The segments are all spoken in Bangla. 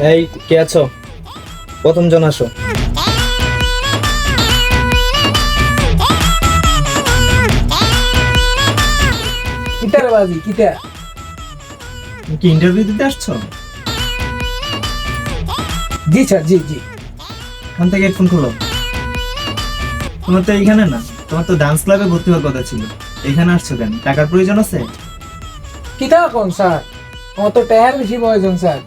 এই কে আছো? প্রথম জন আসো। কিতার বাজি কিতা? কি ইন্টারভিউ দিতে আসছো? জি স্যার, জি। ওখান থেকে হেডফোন খোলো। তোমার তো এইখানে না, তোমার তো ডান্স ক্লাবে ভর্তি হওয়ার কথা ছিল। এখানে আসছো কেন? টাকার প্রয়োজন আছে? কিতা কোন স্যার? আমার তো টায়ার বেশি প্রয়োজন স্যার।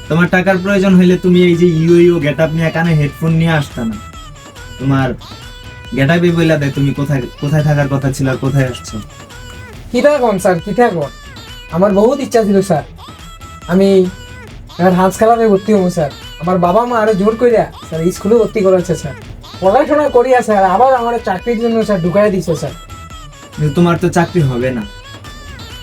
তোমার টাকার প্রয়োজন হইলে তুমি এই যে ইউ গেটআপ নিয়ে কানে হেডফোন নিয়ে আসতা না। তোমার গেটআপই বইলা দেয় তুমি কোথায় কোথায় থাকার কথা ছিল আর কোথায় আসছো। কিতা কোন স্যার, কিতা কোন? আমার বহুত ইচ্ছা ছিল স্যার, আমি ডান্স ক্লাবে ভর্তি হবো স্যার। আমার বাবা মা আরো জোর করিয়া স্যার স্কুলে ভর্তি করেছে স্যার। পড়াশোনা করিয়া স্যার আবার আমার চাকরির জন্য স্যার ঢুকাই দিছে স্যার। কিন্তু তোমার তো চাকরি হবে না।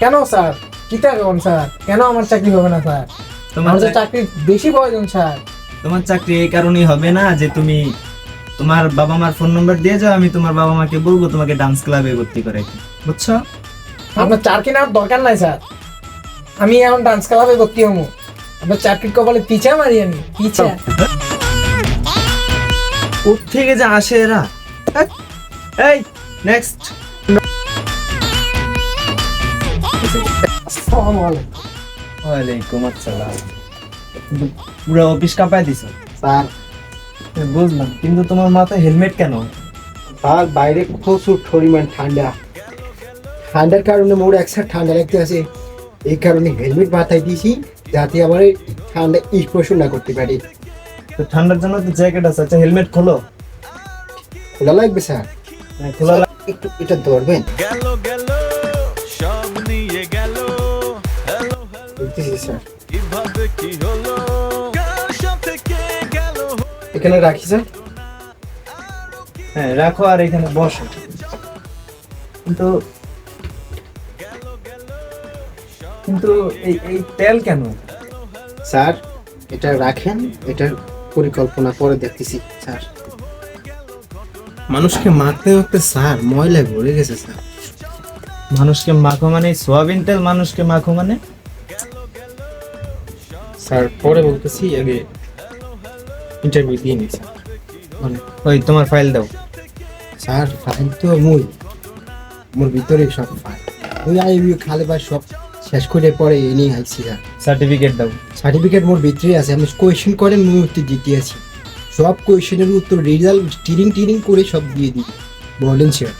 কেন স্যার? কিতা কোন স্যার? কেন আমার চাকরি হবে না স্যার? তোমার আমার তো চাকরির বেশি প্রয়োজন স্যার। তোমার চাকরি এই কারণেই হবে না যে তুমি তোমার বাবা মার ফোন নাম্বার দিয়ে যাও, আমি তোমার বাবা মাকে বলবো তোমাকে ডান্স ক্লাবে ভর্তি করাইতে, বুঝছো? আপনার চাকরি কেনার দরকার নাই স্যার, আমি এখন ডান্স ক্লাবে ভর্তি হবো। আপনার চাকরির কপালে পিছা মারি, আমি পিছা। কোথ থেকে যে আসে এরা। হ্যাঁ? এই নেক্সট। আসসালামু আলাইকুম। ওয়ালাইকুম আসসালাম। পুরো অফিস কাঁপায় দিছো। স্যার বুঝলাম, কিন্তু তোমার মাথায় হেলমেট কেন? স্যার বাইরে প্রচুর পরিমাণ ঠান্ডা, ঠান্ডার কারণে মোর একসাথে ঠান্ডা লাগতে আছে। এই কারণে হেলমেট মাথায় দিয়েছি, যাতে আমার এই ঠান্ডা স্পর্শ না করতে পারি। তো ঠান্ডার জন্য তো জ্যাকেট আছে। আচ্ছা হেলমেট খোলো। খোলা লাগবে স্যার? হ্যাঁ, খোলা একটু এটা ধরবেন। গেল গেল সব নিয়ে গেল হ্যালো বুঝতেছি স্যার, কিভাবে কি হলো কার সাথে কে গেল এখানে রাখি স্যার। হ্যাঁ রাখো আর এখানে বসো। কিন্তু কিন্তু এই এই তেল কেন? স্যার এটা রাখেন, এটার পরিকল্পনা পরে দেখতেছি স্যার। মানুষকে মারতে মারতে স্যার ময়লা ভরে গেছে স্যার। মানুষকে মাখো মানে সোয়াবিন তেল মানুষকে মাখো মানে? স্যার পরে বলতেছি, আগে ইন্টারভিউ দিয়ে নিই স্যার। ওই তোমার ফাইল দাও। স্যার ফাইল তো মোর ভিতরে সব ফাইল, ওই আইবি খালে বা সব শেষ করে পরে এ নিয়ে আইছি স্যার। সার্টিফিকেট দাও। সার্টিফিকেট মোর ভিতরে আছে, আমি কোয়েশ্চেন করেন মুহূর্তে দিতে আছি। সব কোয়েশ্চেনের উত্তর রেজাল্ট টিরিং করে সব দিয়ে দিই। বলেন স্যার।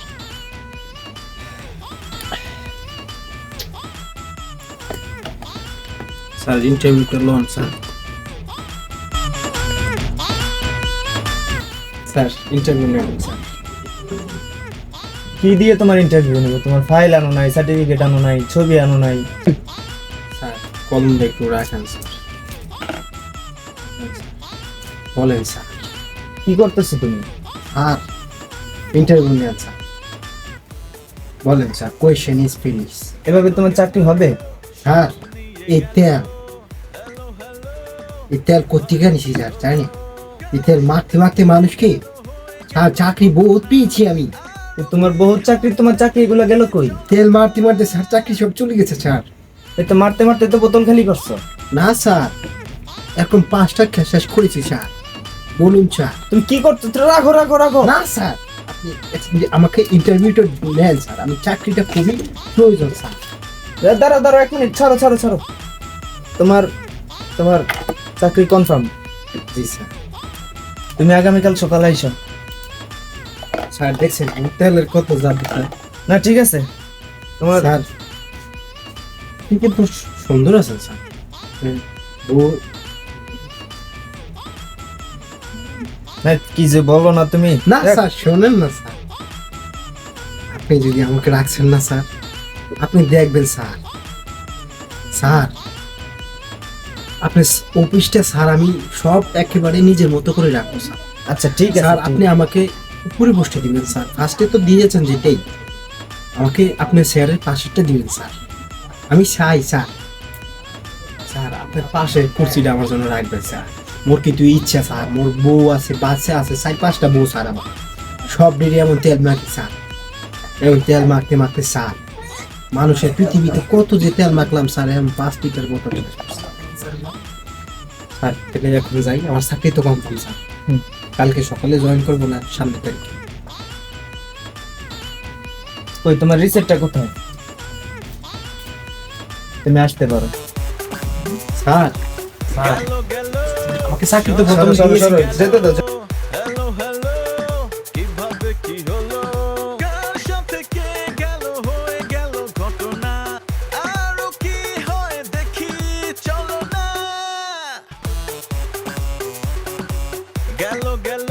স্যার ইন্টারভিউটা লন স্যার। স্যার ইন্টারভিউ নেন স্যার। কি দিয়ে তোমার ইন্টারভিউ নেব? তোমার ফাইল আনো নাই, সার্টিফিকেট আনো নাই, ছবি আনো নাই। স্যার কলমটা একটু রাখেন স্যার। বলেন স্যার। কি করতেছো তুমি? স্যার ইন্টারভিউ নেন স্যার। বলেন স্যার, কোয়েশ্চেন ইজ ফিনিশ। এভাবে তোমার চাকরি হবে? স্যার এই তেল কোথেকে নিছি স্যার জানি? এই তেল মাখতে মাখতে মানুষকে স্যার চাকরি বহুত পেয়েছি আমি। তো তোমার বহুত চাকরি, তোমার চাকরি এগুলো গেল কই? তেল মারতে মারতে স্যার চাকরি সব চলে গেছে স্যার। এই তো মারতে মারতে তো বোতল খালি করছো। না স্যার, এখন 5টা শেষ করেছি স্যার। বলুন স্যার। তুমি কি করছো? রাখো রাখো রাখো। না স্যার, আপনি আমাকে ইন্টারভিউটা নেন স্যার, আমি চাকরিটা খুবই প্রয়োজন স্যার। দাঁড়াও দাঁড়াও, 1 মিনিট। ছাড়ো ছাড়ো ছাড়ো। তোমার তোমার চাকরি কনফার্ম। জি স্যার। তুমি আগামীকাল সকালে আইসো। স্যার দেখছেন তেলের কত যাবে স্যার? না ঠিক আছে। তোমার স্যার আপনি কিন্তু সুন্দর আছেন স্যার। না, কি যে বলো না তুমি। না স্যার শোনেন না স্যার, আপনি যদি আমাকে রাখছেন না স্যার, আপনি দেখবেন স্যার। স্যার আপনি অফিসটা স্যার আমি সব একেবারে নিজের মতো করে রাখবো স্যার। আচ্ছা ঠিক আছে। স্যার আপনি আমাকে উপরে বসতে দিবেন স্যার। ফার্স্টে তো দিয়েছেন যেটাই, আমাকে আপনার স্যারের পাশেরটা দিবেন স্যার। আমি চাই স্যার, স্যার আপনার পাশে কুর্সিটা আমার জন্য রাখবেন স্যার। মোর কিন্তু ইচ্ছা স্যার, মোর বউ আছে, বাচ্চা আছে, 4-5টা বউ স্যার আমার। সব ডেরে এমন তেল মাখি স্যার, এমন তেল মাখতে মাখতে স্যার মানুষের পৃথিবীতে কত যে তেল মাখলাম স্যার, এমন 5 লিটার বোতল। স্যার তাহলে এখন যাই, আমার চাকরি তো কনফার্ম স্যার। হুম। কালকে সকালে জয়েন করবো না সামনের তারিখে। কই তোমার রিসেটটা কোথায়? তুমি আসতে পারো। স্যার স্যার গেল গেল আমাকে চাকরি তো প্রথমে সরো, দিয়েছিল। সরো, যেতে দাও। হ্যালো হ্যালো কিভাবে কি হলো কার সাথে কে গেল হয়ে গেল ঘটনা আরো কি হয় দেখি চলো না গেল গেল